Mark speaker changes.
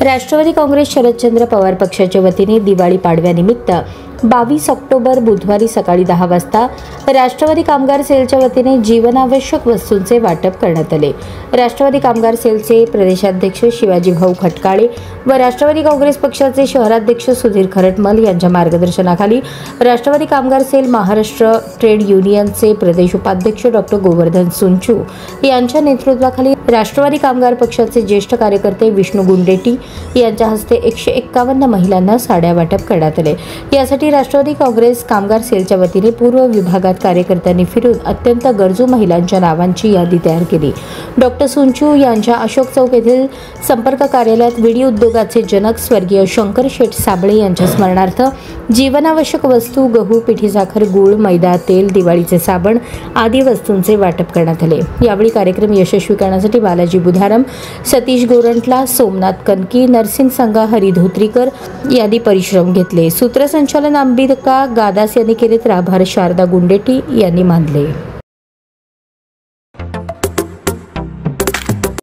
Speaker 1: राष्ट्रवादी काँग्रेस शरदचंद्र पवार पक्षाच्या वतीने दिवाळी पाडव्यानिमित्त 22 ऑक्टोबर बुधवारी सकाळी 10 वाजता राष्ट्रवादी कामगार सेलच्या वतीने जीवनावश्यक वस्तूंचे वाटप करण्यात आले। राष्ट्रवादी कामगार सेलचे प्रदेशाध्यक्ष शिवाजी भाऊ खटकाळे व राष्ट्रवादी काँग्रेस पक्षाचे शहराध्यक्ष सुधीर खरटमल यांच्या मार्गदर्शनाखाली राष्ट्रवादी कामगार सेल महाराष्ट्र ट्रेड युनियनचे प्रदेश उपाध्यक्ष डॉक्टर गोवर्धन सुंचू यांच्या नेतृत्वाखाली राष्ट्रवादी कामगार पक्षाचे ज्येष्ठ कार्यकर्ते विष्णू गुंडेटी यांच्या हस्ते 151 महिलांना साड्या वाटप करण्यात आले। यासाठी राष्ट्रवादी काँग्रेस कामगार सेलच्या वतीने पूर्व विभागात कार्यकर्त्यांनी फिरून अत्यंत गरजू महिलांच्या नावांची यादी तयार केली। डॉक्टर सुंचू यांच्या अशोक चौक येथील संपर्क कार्यालयात विडी उद्योगाचे जनक स्वर्गीय शंकर शेठ साबळे यांच्या स्मरणार्थ जीवनावश्यक वस्तू गहू, पिठी साखर, गूळ, मैदा, तेल, दिवाळीचे साबण आदी वस्तूंचे वाटप करण्यात आले। यावेळी कार्यक्रम यशस्वी करण्यासाठी बालाजी बुधारम, सतीश गोरंटला, सोमनाथ कनकी, नरसिंग संघा, हरी धोत्रीकर यांनी परिश्रम घेतले। सूत्रसंचालन अंबिका गादास यांनी केले तर आभार शारदा गुंडेटी यांनी मानले।